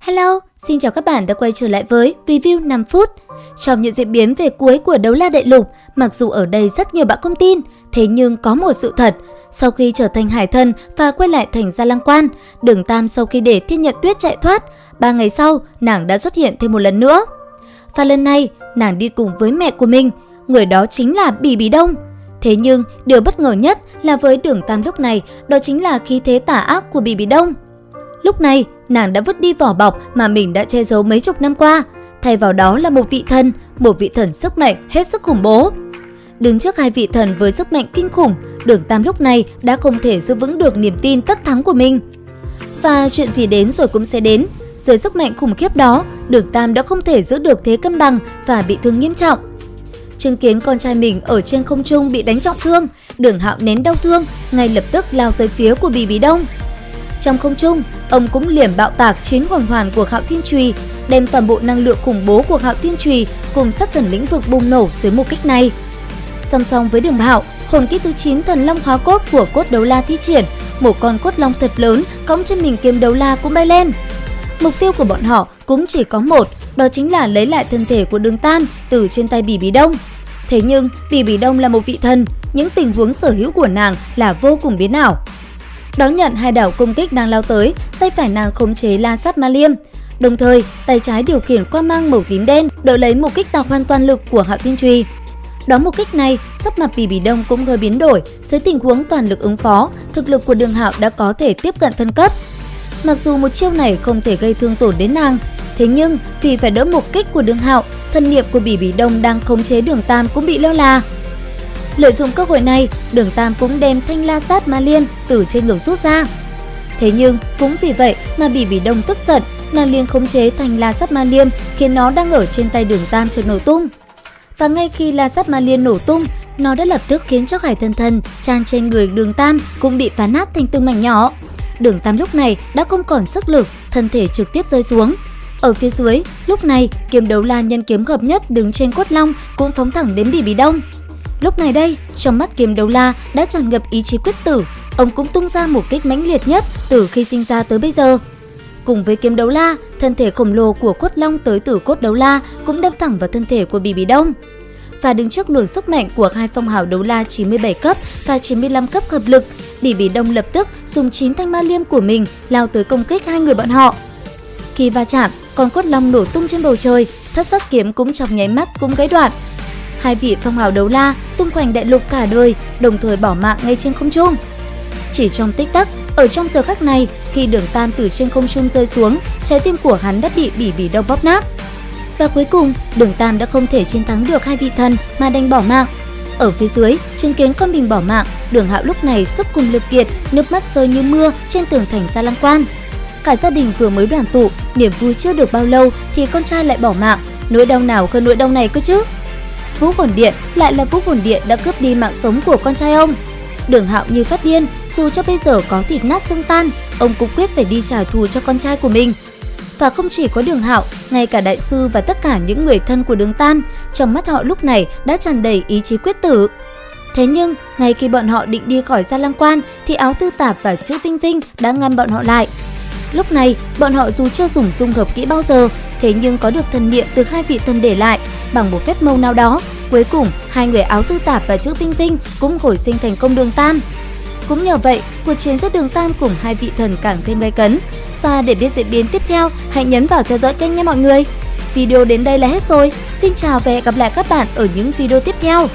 Hello, xin chào các bạn đã quay trở lại với Review 5 phút. Trong những diễn biến về cuối của Đấu La Đại Lục, mặc dù ở đây rất nhiều bạn không tin, thế nhưng có một sự thật. Sau khi trở thành hải thần và quay lại thành Gia Lăng Quan, Đường Tam sau khi để Thiên Nhận Tuyết chạy thoát, 3 ngày sau nàng đã xuất hiện thêm một lần nữa. Và lần này, nàng đi cùng với mẹ của mình, người đó chính là Bỉ Bỉ Đông. Thế nhưng, điều bất ngờ nhất là với Đường Tam lúc này, đó chính là khí thế tà ác của Bỉ Bỉ Đông. Lúc này, nàng đã vứt đi vỏ bọc mà mình đã che giấu mấy chục năm qua, thay vào đó là một vị thần sức mạnh hết sức khủng bố. Đứng trước hai vị thần với sức mạnh kinh khủng, Đường Tam lúc này đã không thể giữ vững được niềm tin tất thắng của mình. Và chuyện gì đến rồi cũng sẽ đến, dưới sức mạnh khủng khiếp đó, Đường Tam đã không thể giữ được thế cân bằng và bị thương nghiêm trọng. Chứng kiến con trai mình ở trên không trung bị đánh trọng thương, Đường Hạo nén đau thương, ngay lập tức lao tới phía của Bỉ Bỉ Đông. Trong không trung, ông cũng liềm bạo tạc chiến hồn hoàn của Hạo Thiên Chùy, đem toàn bộ năng lượng khủng bố của Hạo Thiên Chùy cùng sát thần lĩnh vực bùng nổ dưới một kích này. Song song với Đường Hạo, hồn kỹ thứ 9 thần long hóa cốt của cốt đấu la thi triển, một con cốt long thật lớn cõng trên mình kiếm đấu la cũng bay lên. Mục tiêu của bọn họ cũng chỉ có một, đó chính là lấy lại thân thể của Đường Tam từ trên tay Bỉ Bỉ Đông. Thế nhưng Bỉ Bỉ Đông là một vị thần, những tình huống sở hữu của nàng là vô cùng biến ảo. Đón nhận hai đảo công kích đang lao tới, tay phải nàng khống chế La Sát Ma Liêm, đồng thời tay trái điều khiển quang mang màu tím đen đỡ lấy một kích tạc hoàn toàn lực của Hạo Thiên Chùy. Đó một kích này, sắc mặt Bỉ Bỉ Đông cũng hơi biến đổi, dưới tình huống toàn lực ứng phó, thực lực của Đường Hạo đã có thể tiếp cận thân cấp. Mặc dù một chiêu này không thể gây thương tổn đến nàng, thế nhưng vì phải đỡ một kích của Đường Hạo, thân niệm của Bỉ Bỉ Đông đang khống chế Đường Tam cũng bị lơ là. Lợi dụng cơ hội này, Đường Tam cũng đem thanh La Sát Ma Liên từ trên ngực rút ra. Thế nhưng cũng vì vậy mà Bỉ Bỉ Đông tức giận, nàng liền khống chế thanh La Sát Ma Liên khiến nó đang ở trên tay Đường Tam chợt nổ tung. Và ngay khi La Sát Ma Liên nổ tung, nó đã lập tức khiến cho hải thần tràn trên người Đường Tam cũng bị phá nát thành từng mảnh nhỏ. Đường Tam lúc này đã không còn sức lực, thân thể trực tiếp rơi xuống. Ở phía dưới, lúc này kiếm đấu la nhân kiếm hợp nhất đứng trên cốt long cũng phóng thẳng đến Bỉ Bỉ Đông. Lúc này đây, trong mắt kiếm đấu la đã tràn ngập ý chí quyết tử, ông cũng tung ra một kích mãnh liệt nhất từ khi sinh ra tới bây giờ. Cùng với kiếm đấu la, thân thể khổng lồ của cốt long tới từ cốt đấu la cũng đâm thẳng vào thân thể của Bỉ Bỉ Đông. Và đứng trước luồng sức mạnh của hai phong hào đấu la 97 cấp và 95 cấp hợp lực, Bỉ Bỉ Đông lập tức dùng 9 thanh ma liêm của mình lao tới công kích hai người bọn họ. Khi va chạm, con cốt long nổ tung trên bầu trời, thất sắc kiếm cũng trong nháy mắt cũng gãy đoạn. Hai vị phong hào đấu la tung hoành đại lục cả đời, đồng thời bỏ mạng ngay trên không trung. Chỉ trong tích tắc, ở trong giờ khắc này, khi Đường Tam từ trên không trung rơi xuống, trái tim của hắn đã bị Bỉ Bỉ Đông bóp nát. Và cuối cùng, Đường Tam đã không thể chiến thắng được hai vị thần mà đành bỏ mạng. Ở phía dưới, chứng kiến con mình bỏ mạng, Đường Hạo lúc này sức cùng lực kiệt, nước mắt rơi như mưa trên tường thành Gia Lăng Quan. Cả gia đình vừa mới đoàn tụ, niềm vui chưa được bao lâu thì con trai lại bỏ mạng, nỗi đau nào hơn nỗi đau này cơ chứ? Vũ Hồn Điện lại là Vũ Hồn Điện đã cướp đi mạng sống của con trai ông. Đường Hạo như phát điên, dù cho bây giờ có thịt nát xương tan, ông cũng quyết phải đi trả thù cho con trai của mình. Và không chỉ có Đường Hạo, ngay cả đại sư và tất cả những người thân của Đường Tam, trong mắt họ lúc này đã tràn đầy ý chí quyết tử. Thế nhưng, ngay khi bọn họ định đi khỏi Gia Lăng Quan thì Áo Tư Tạp và chữ Vinh Vinh đã ngăn bọn họ lại. Lúc này, bọn họ dù chưa dùng dung hợp kỹ bao giờ, thế nhưng có được thần niệm từ hai vị thần để lại bằng một phép mâu nào đó. Cuối cùng, hai người Áo Tư Tạp và chữ Vinh Vinh cũng hồi sinh thành công Đường Tam. Cũng nhờ vậy, cuộc chiến giữa Đường Tam cùng hai vị thần càng thêm gay cấn. Và để biết diễn biến tiếp theo, hãy nhấn vào theo dõi kênh nha mọi người. Video đến đây là hết rồi. Xin chào và hẹn gặp lại các bạn ở những video tiếp theo.